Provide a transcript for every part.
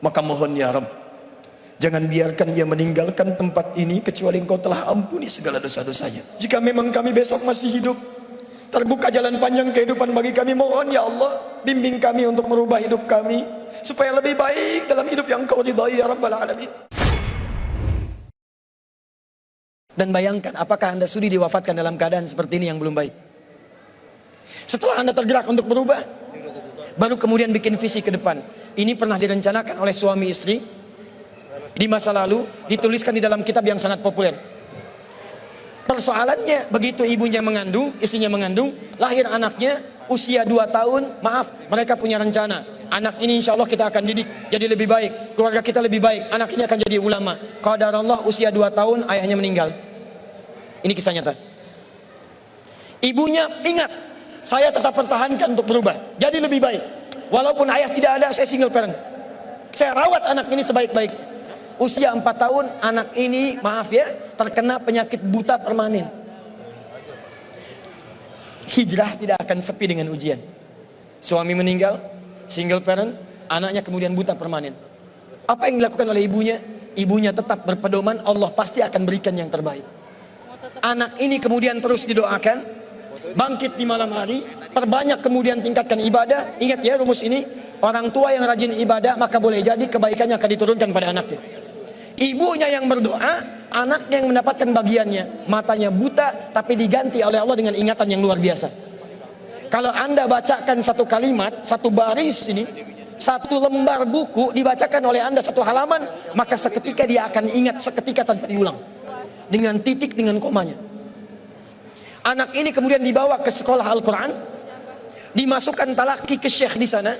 Maka mohon ya Rabb, jangan biarkan ia meninggalkan tempat ini kecuali Engkau telah ampuni segala dosa-dosanya. Jika memang kami besok masih hidup, terbuka jalan panjang kehidupan bagi kami, mohon ya Allah, bimbing kami untuk merubah hidup kami supaya lebih baik dalam hidup yang Kau ridhai ya Rabbal Alamin. Dan bayangkan, apakah Anda sudi diwafatkan dalam keadaan seperti ini yang belum baik? Setelah Anda tergerak untuk berubah, baru kemudian bikin visi ke depan. Ini pernah direncanakan oleh suami istri di masa lalu, dituliskan di dalam kitab yang sangat populer. Persoalannya, begitu ibunya mengandung, istrinya mengandung, lahir anaknya usia 2 tahun, maaf, mereka punya rencana, anak ini insya Allah kita akan didik jadi lebih baik, keluarga kita lebih baik, anak ini akan jadi ulama. Qadarullah usia 2 tahun ayahnya meninggal. Ini kisah nyata. Ibunya ingat, saya tetap pertahankan untuk berubah jadi lebih baik, walaupun ayah tidak ada, saya single parent, saya rawat anak ini sebaik-baik. Usia 4 tahun anak ini, maaf ya, terkena penyakit buta permanen. Hijrah tidak akan sepi dengan ujian. Suami meninggal, single parent, anaknya kemudian buta permanen. Apa yang dilakukan oleh ibunya? Ibunya tetap berpedoman, Allah pasti akan berikan yang terbaik. Anak ini kemudian terus didoakan, bangkit di malam hari, perbanyak kemudian tingkatkan ibadah. Ingat ya rumus ini, orang tua yang rajin ibadah maka boleh jadi kebaikannya akan diturunkan pada anaknya. Ibunya yang berdoa, anaknya yang mendapatkan bagiannya. Matanya buta tapi diganti oleh Allah dengan ingatan yang luar biasa. Kalau Anda bacakan satu kalimat, satu baris ini, satu lembar buku dibacakan oleh Anda satu halaman, maka seketika dia akan ingat seketika tanpa diulang, dengan titik, dengan komanya. Anak ini kemudian dibawa ke sekolah Al-Quran, dimasukkan talaki ke syekh di sana.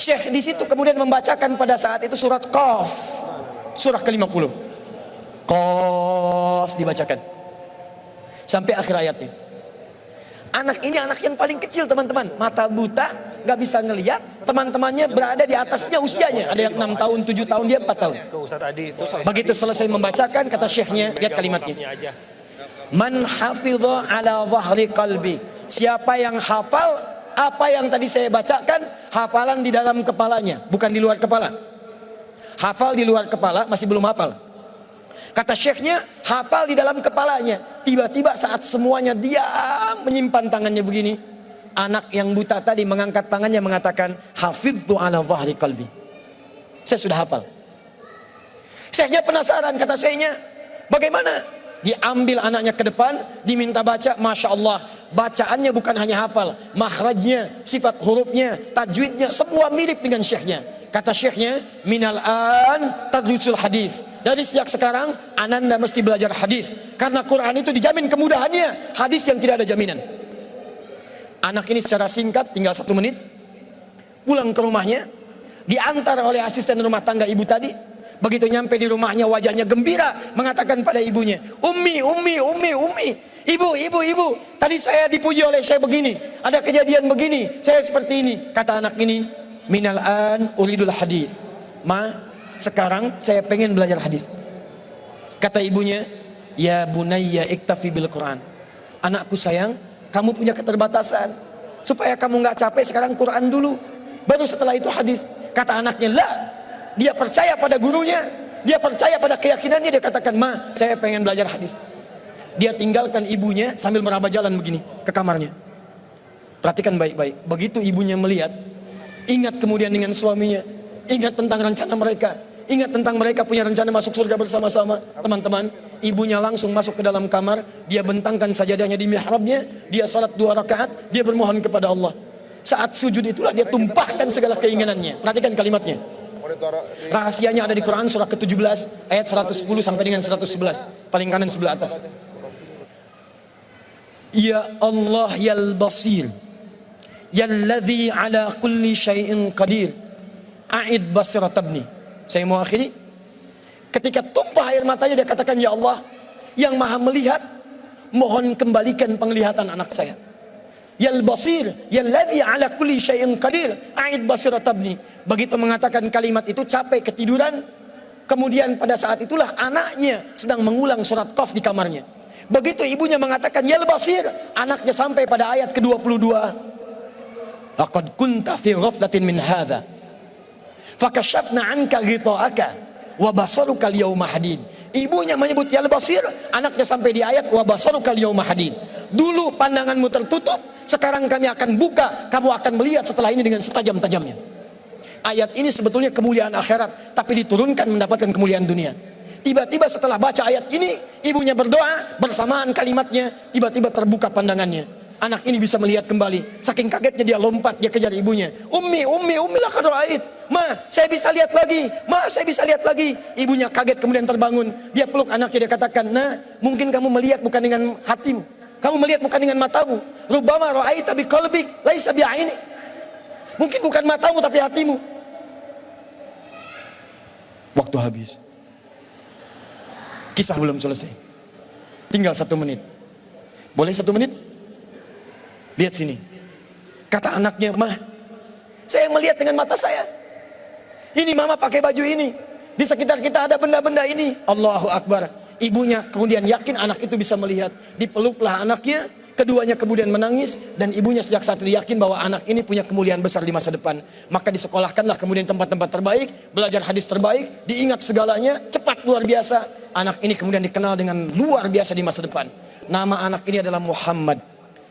Syekh di situ kemudian membacakan pada saat itu surat Qaf, surah ke-50. Qaf dibacakan sampai akhir ayatnya. Anak ini anak yang paling kecil teman-teman, mata buta, gak bisa ngelihat. Teman-temannya berada di atasnya usianya, ada yang 6 tahun, 7 tahun, dia 4 tahun. Begitu selesai membacakan, kata syekhnya, lihat kalimatnya, man hafidha ala zahri qalbi, siapa yang hafal apa yang tadi saya bacakan, hafalan di dalam kepalanya, bukan di luar kepala. Hafal di luar kepala masih belum hafal. Kata syekhnya, hafal di dalam kepalanya. Tiba-tiba saat semuanya diam menyimpan tangannya begini, anak yang buta tadi mengangkat tangannya mengatakan, hafidhu ala zahri qalbi, saya sudah hafal. Syekhnya penasaran, kata syekhnya, bagaimana? Diambil anaknya ke depan, diminta baca, Masya Allah, bacaannya bukan hanya hafal, makhrajnya, sifat hurufnya, tajwidnya, semua mirip dengan syekhnya. Kata syekhnya, minal an tadrusul hadis, dari sejak sekarang ananda mesti belajar hadis, karena Quran itu dijamin kemudahannya, hadis yang tidak ada jaminan. Anak ini secara singkat, tinggal 1 menit, pulang ke rumahnya, diantar oleh asisten rumah tangga ibu tadi. Begitu nyampe di rumahnya, wajahnya gembira, mengatakan pada ibunya, Ummi, ibu, tadi saya dipuji oleh saya begini, ada kejadian begini, saya seperti ini. Kata anak ini, minal an uridul hadis, ma, sekarang saya pengen belajar hadis. Kata ibunya, ya bunayya iktafi bil Quran, anakku sayang, kamu punya keterbatasan, supaya kamu nggak capek sekarang Quran dulu, baru setelah itu hadis. Kata anaknya, lah, dia percaya pada gurunya, dia percaya pada keyakinannya, dia katakan, ma, saya pengen belajar hadis. Dia tinggalkan ibunya sambil meraba jalan begini ke kamarnya. Perhatikan baik-baik, begitu ibunya melihat, ingat kemudian dengan suaminya, ingat tentang rencana mereka, ingat tentang mereka punya rencana masuk surga bersama-sama. Teman-teman, ibunya langsung masuk ke dalam kamar, dia bentangkan sajadahnya di mihrabnya, dia salat 2 rakaat, dia bermohon kepada Allah. Saat sujud itulah dia tumpahkan segala keinginannya. Perhatikan kalimatnya. Rahasianya ada di Quran surah ke-17 ayat 110 sampai dengan 111, paling kanan sebelah atas. Ya Allah yal basir, yalladzi ala kulli syai'in qadir, a'id basirat ibni. Saya mau akhiri. Ketika tumpah air matanya dia katakan, ya Allah yang maha melihat, mohon kembalikan penglihatan anak saya. Yal basir, yalladzi ala kulli syai'in qadir, a'id basirat ibni. Begitu mengatakan kalimat itu, capek ketiduran. Kemudian pada saat itulah anaknya sedang mengulang surat Qaf di kamarnya. Begitu ibunya mengatakan yal basir, anaknya sampai pada ayat ke-22. Laqad kunta fi ghaflatin min hadza fakashafna anka ghita'aka wa basaruka al-yawma hadid. Ibunya menyebut ya Basir, anaknya sampai di ayat wa basaruka al-yawma hadid. Dulu pandanganmu tertutup, sekarang kami akan buka, kamu akan melihat setelah ini dengan setajam-tajamnya. Ayat ini sebetulnya kemuliaan akhirat, tapi diturunkan mendapatkan kemuliaan dunia. Tiba-tiba setelah baca ayat ini, ibunya berdoa, bersamaan kalimatnya, tiba-tiba terbuka pandangannya. Anak ini bisa melihat kembali. Saking kagetnya dia lompat, dia kejar ibunya. Ummi laqad ra'ait. Ma, saya bisa lihat lagi. Ma, saya bisa lihat lagi. Ibunya kaget kemudian terbangun. Dia peluk anaknya, dia katakan, "Nah, mungkin kamu melihat bukan dengan hatimu. Kamu melihat bukan dengan matamu. Rubbama ra'aita biqalbik, laisa bi'ainik." Mungkin bukan matamu tapi hatimu. Waktu habis. Kisah belum selesai. Tinggal 1 menit. Boleh 1 menit? Lihat sini. Kata anaknya, "Mah, saya melihat dengan mata saya. Ini mama pakai baju ini. Di sekitar kita ada benda-benda ini." Allahu Akbar. Ibunya kemudian yakin anak itu bisa melihat. Dipeluklah anaknya. Keduanya kemudian menangis. Dan ibunya sejak saat itu yakin bahwa anak ini punya kemuliaan besar di masa depan. Maka disekolahkanlah kemudian tempat-tempat terbaik. Belajar hadis terbaik. Diingat segalanya. Cepat luar biasa. Anak ini kemudian dikenal dengan luar biasa di masa depan. Nama anak ini adalah Muhammad.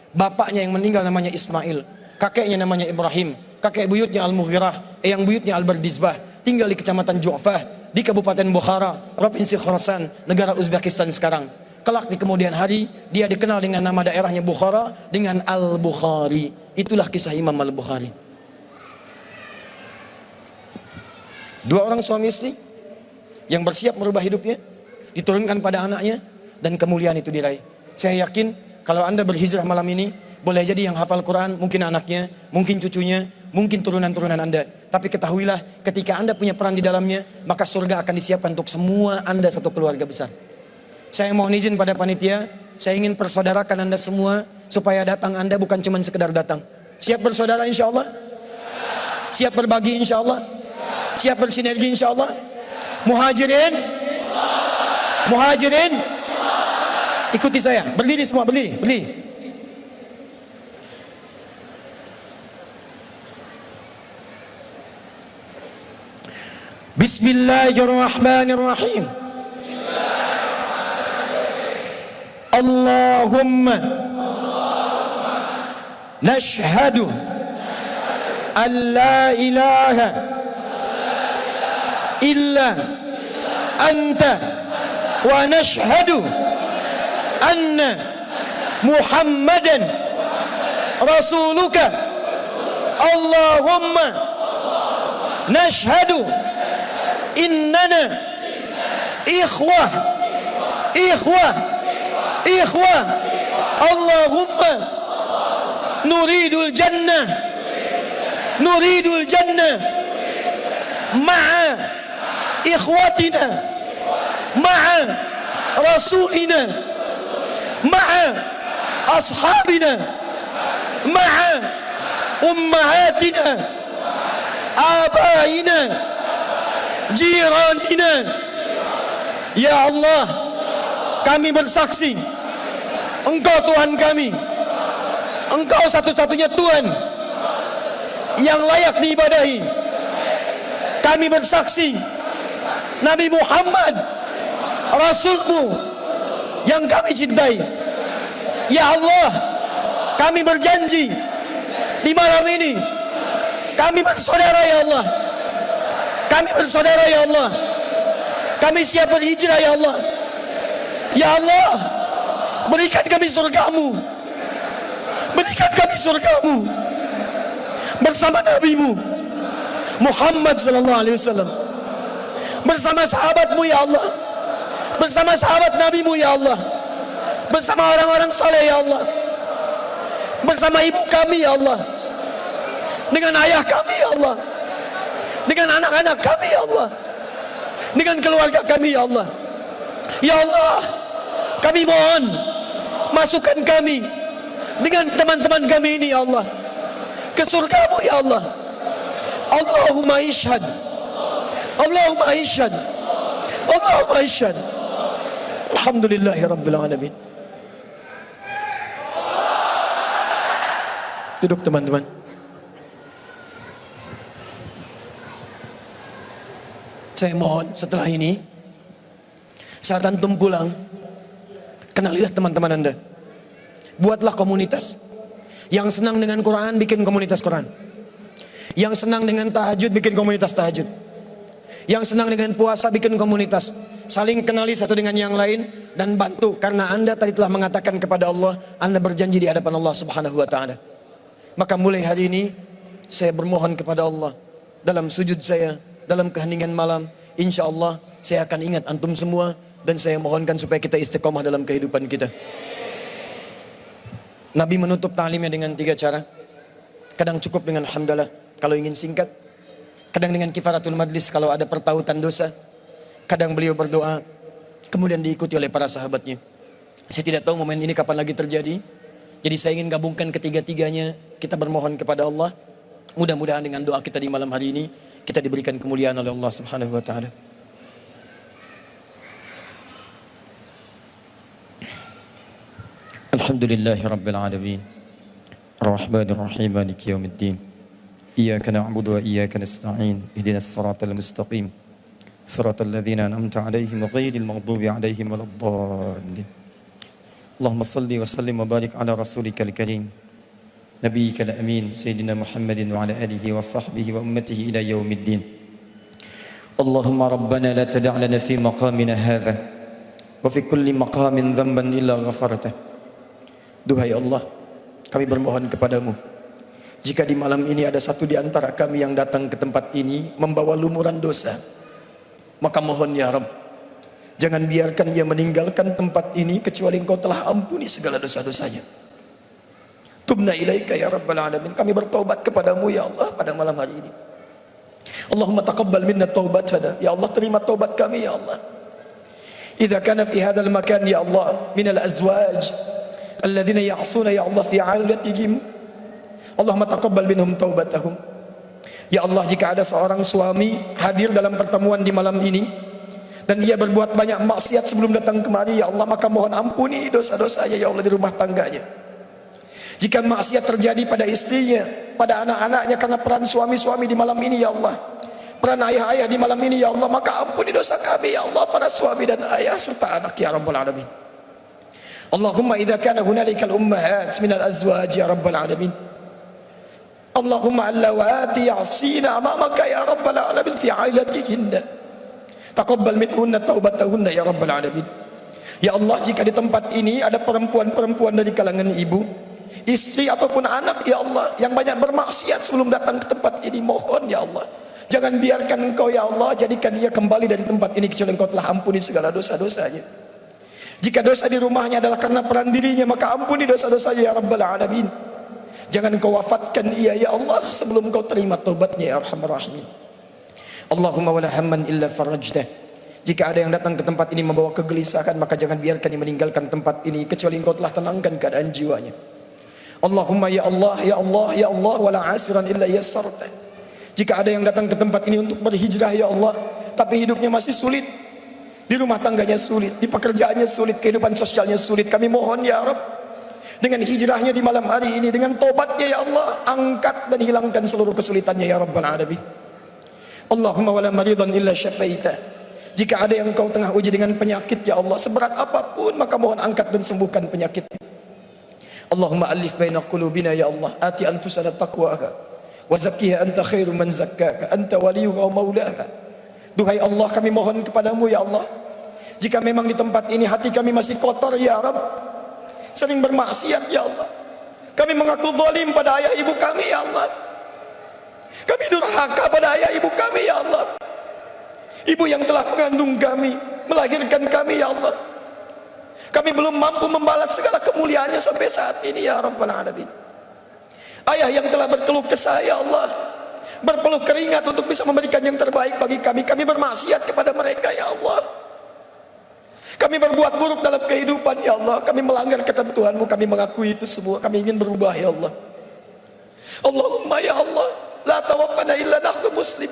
Bapaknya yang meninggal namanya Ismail. Kakeknya namanya Ibrahim. Kakek buyutnya Al-Mughirah. Eyang buyutnya Al-Bardizbah. Tinggal di kecamatan Ju'fah, di Kabupaten Bukhara, Provinsi Khorasan, negara Uzbekistan sekarang. Kelak di kemudian hari, dia dikenal dengan nama daerahnya Bukhara, dengan Al-Bukhari. Itulah kisah Imam Al-Bukhari. 2 orang suami istri yang bersiap merubah hidupnya, diturunkan pada anaknya, dan kemuliaan itu diraih. Saya yakin kalau Anda berhijrah malam ini, boleh jadi yang hafal Quran, mungkin anaknya, mungkin cucunya, mungkin turunan-turunan Anda. Tapi ketahuilah, ketika Anda punya peran di dalamnya, maka surga akan disiapkan untuk semua Anda satu keluarga besar. Saya mohon izin pada panitia, saya ingin persaudarakan Anda semua, supaya datang Anda bukan cuma sekedar datang. Siap bersaudara insya Allah? Siap berbagi insya Allah? Siap bersinergi insya Allah? Muhajirin? Muhajirin? Ikuti saya, berdiri semua, berdiri. Bismillahirrahmanirrahim. Allahumma nashhadu an la ilaha illa anta wa nashhadu anna Muhammadan rasuluka. Allahumma nashhadu innana ikhwah. Allahumma nuridul jannah ma'a ikhwatina ma'a rasulina ma'a ashabina ma'a ummahatina abaina jiranina. Ya Allah, kami bersaksi Engkau Tuhan kami, Engkau satu-satunya Tuhan yang layak diibadahi. Kami bersaksi Nabi Muhammad Rasulmu yang kami cintai. Ya Allah, kami berjanji di malam ini kami bersaudara ya Allah. Kami bersaudara ya Allah. Kami siap berhijrah ya Allah. Ya Allah, berikan kami surgamu. Berikan kami surgamu bersama Nabi-Mu Muhammad sallallahu alaihi wasallam, bersama sahabat-Mu ya Allah, bersama sahabat Nabi-Mu ya Allah, bersama orang-orang saleh ya Allah, bersama ibu kami ya Allah, dengan ayah kami ya Allah, dengan anak-anak kami ya Allah, dengan keluarga kami ya Allah. Ya Allah, kami mohon masukkan kami dengan teman-teman kami ini ya Allah ke surga-Mu ya Allah. Allahumma ishhad, Allahumma ishhad, Allahumma ishhad. Alhamdulillahi rabbil alamin. Duduk teman-teman. Saya mohon setelah ini, saat antum pulang, kenalilah teman-teman Anda. Buatlah komunitas. Yang senang dengan Quran, bikin komunitas Quran. Yang senang dengan tahajud, bikin komunitas tahajud. Yang senang dengan puasa, bikin komunitas. Saling kenali satu dengan yang lain dan bantu. Karena Anda tadi telah mengatakan kepada Allah, Anda berjanji di hadapan Allah Subhanahu wa ta'ala. Maka mulai hari ini, saya bermohon kepada Allah dalam sujud saya, dalam keheningan malam, insya Allah saya akan ingat antum semua. Dan saya mohonkan supaya kita istiqomah dalam kehidupan kita. Nabi menutup ta'limnya dengan 3 cara. Kadang cukup dengan hamdalah kalau ingin singkat. Kadang dengan kifaratul majlis kalau ada pertautan dosa. Kadang beliau berdoa, kemudian diikuti oleh para sahabatnya. Saya tidak tahu momen ini kapan lagi terjadi. Jadi saya ingin gabungkan ketiga-tiganya. Kita bermohon kepada Allah. Mudah-mudahan dengan doa kita di malam hari ini, kita diberikan kemuliaan oleh Allah Subhanahu wa ta'ala. Alhamdulillahi Rabbil Alamin, Ar-Rahmanir Rahim, Maliki Yawmiddin. Iyyaka na'budu wa iyyaka nasta'in. Ihdinas siratal mustaqim. Siratal ladzina an'amta 'alaihim ghairil maghdubi 'alaihim waladdallin. Allahumma shalli wa sallim wa barik 'ala rasulikal karim, nabiyyikal amin, sayyidina Muhammadin wa 'ala alihi wa sahbihi wa ummatihi ila yaumiddin. Allahumma rabbana la tada' lana fi maqamina hadha wa fi kulli maqamin dhanban illa ghafartah. Duhai Allah, kami bermohon kepadamu, jika di malam ini ada satu di antara kami yang datang ke tempat ini membawa lumuran dosa, maka mohon ya Rabb, jangan biarkan ia meninggalkan tempat ini kecuali Engkau telah ampuni segala dosa-dosanya. Tubna ilaika ya Rabbal Alamin, kami bertaubat kepadamu ya Allah pada malam hari ini. Allahumma taqabbal minna taubatana, ya Allah terima taubat kami ya Allah. Idza kana fi hadzal makan ya Allah minal azwaj alladzina ya'suna ya Allah fi 'ailatihim, Allahumma taqabbal minhum taubatahum. Ya Allah, jika ada seorang suami hadir dalam pertemuan di malam ini dan ia berbuat banyak maksiat sebelum datang kemari, ya Allah, maka mohon ampuni dosa-dosanya ya Allah di rumah tangganya. Jika maksiat terjadi pada istrinya, pada anak-anaknya karena peran suami-suami di malam ini ya Allah, peran ayah-ayah di malam ini ya Allah, maka ampuni dosa kami ya Allah, para suami dan ayah serta anak ya Rabbal Alamin. Allahumma idza kana hunalikal ummahat minal azwaj ya Rabbal Alamin, Allahumma allawati ya'sina amamaka ya Rabbal Alamin fi 'ailatihinna, taqabbal minhunna taubatahunna ya Rabbal Alamin. Ya Allah, jika di tempat ini ada perempuan-perempuan dari kalangan ibu, istri ataupun anak ya Allah yang banyak bermaksiat sebelum datang ke tempat ini, mohon ya Allah, jangan biarkan Engkau ya Allah jadikan dia kembali dari tempat ini kecuali Engkau telah ampuni segala dosa-dosanya. Jika dosa di rumahnya adalah karena peran dirinya, maka ampuni dosa-dosanya ya Rabbal Alamin. Jangan Engkau wafatkan ia ya Allah sebelum Engkau terima taubatnya ya Arhamar Rahimin. Allahumma wala hamman illa farajtah, jika ada yang datang ke tempat ini membawa kegelisahan, maka jangan biarkan dia meninggalkan tempat ini kecuali Engkau telah tenangkan keadaan jiwanya. Allahumma ya Allah ya Allah ya Allah wala asiran illa yassartah, jika ada yang datang ke tempat ini untuk berhijrah ya Allah, tapi hidupnya masih sulit, di rumah tangganya sulit, di pekerjaannya sulit, kehidupan sosialnya sulit, kami mohon ya Rabb, dengan hijrahnya di malam hari ini, dengan tobatnya ya Allah, angkat dan hilangkan seluruh kesulitannya ya Rabbal Alamin. Allahumma wala maridan illa syafaitah, jika ada yang Engkau tengah uji dengan penyakit ya Allah, seberat apapun, maka mohon angkat dan sembuhkan penyakitnya. Allahumma alif baina qulubina ya Allah, ati anfusana taqwaha wa zakkiha anta khairu man zakkaka anta waliyuha wa maulaha. Duhai Allah, kami mohon kepadamu ya Allah, jika memang di tempat ini hati kami masih kotor ya Rabb, sering bermaksiat ya Allah, kami mengaku zalim pada ayah ibu kami ya Allah, kami durhaka pada ayah ibu kami ya Allah, ibu yang telah mengandung kami, melahirkan kami ya Allah, kami belum mampu membalas segala kemuliaannya sampai saat ini ya Rabbal Alamin. Ayah yang telah berkeluh kesah ya Allah, berpeluh keringat untuk bisa memberikan yang terbaik bagi kami, kami bermaksiat kepada mereka ya Allah, kami berbuat buruk dalam kehidupan ya Allah, kami melanggar ketentuan-Mu, kami mengakui itu semua, kami ingin berubah ya Allah. Allahumma ya Allah, la tawaffana illa nahnu muslim.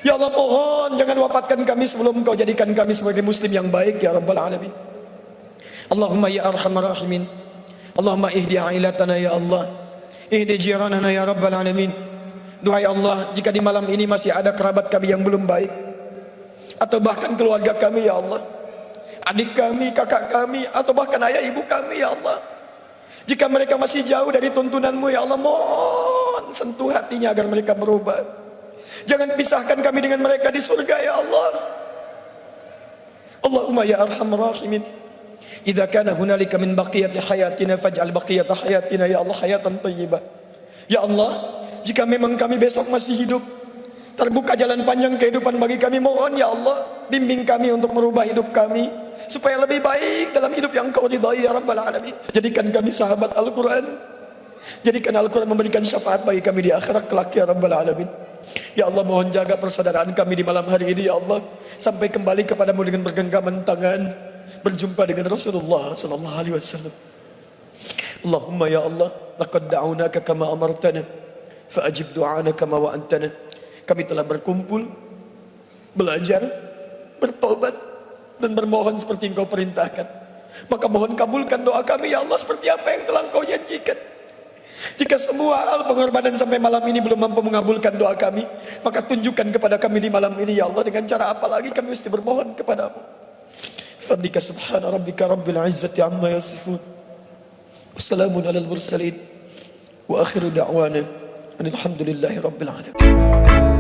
Ya Allah, mohon jangan wafatkan kami sebelum Engkau jadikan kami sebagai muslim yang baik ya Rabbal Alamin. Allahumma ya Arhamar Rahimin, Allahumma ihdi ailatana ya Allah, ihdi jiranana ya Rabbal Alamin. Duhai Allah, jika di malam ini masih ada kerabat kami yang belum baik, atau bahkan keluarga kami ya Allah, adik kami, kakak kami, atau bahkan ayah ibu kami ya Allah, jika mereka masih jauh dari tuntunanmu ya Allah, mohon sentuh hatinya agar mereka berubah. Jangan pisahkan kami dengan mereka di surga ya Allah. Allahumma ya arhamar rahimin, idza kana hunalika min baqiyati hayatina faj'al baqiyata hayatina ya Allah hayatan thayyibah. Ya Allah, jika memang kami besok masih hidup, terbuka jalan panjang kehidupan bagi kami, mohon ya Allah, bimbing kami untuk merubah hidup kami supaya lebih baik dalam hidup yang Kau ridhai ya Rabbal Alamin. Jadikan kami sahabat Al-Quran, jadikan Al-Quran memberikan syafaat bagi kami di akhirat kelak ya Rabbal Alamin. Ya Allah, mohon jaga persaudaraan kami di malam hari ini ya Allah, sampai kembali kepadamu dengan bergenggaman tangan, berjumpa dengan Rasulullah sallallahu alaihi wasallam. Allahumma ya Allah, laqad da'unaka kama amartana fa'ajib du'ana kama wa'antana. Kami telah berkumpul, belajar, bertobat, dan bermohon seperti Engkau perintahkan. Maka mohon kabulkan doa kami ya Allah seperti apa yang telah Engkau janjikan. Jika semua hal pengorbanan sampai malam ini belum mampu mengabulkan doa kami, maka tunjukkan kepada kami di malam ini ya Allah, dengan cara apa lagi kami mesti bermohon kepadamu. Fadlika subhana rabbika rabbil izzati amma yasifun, wassalamun alal mursalin, wa akhiru da'wana alhamdulillahi rabbil alamin.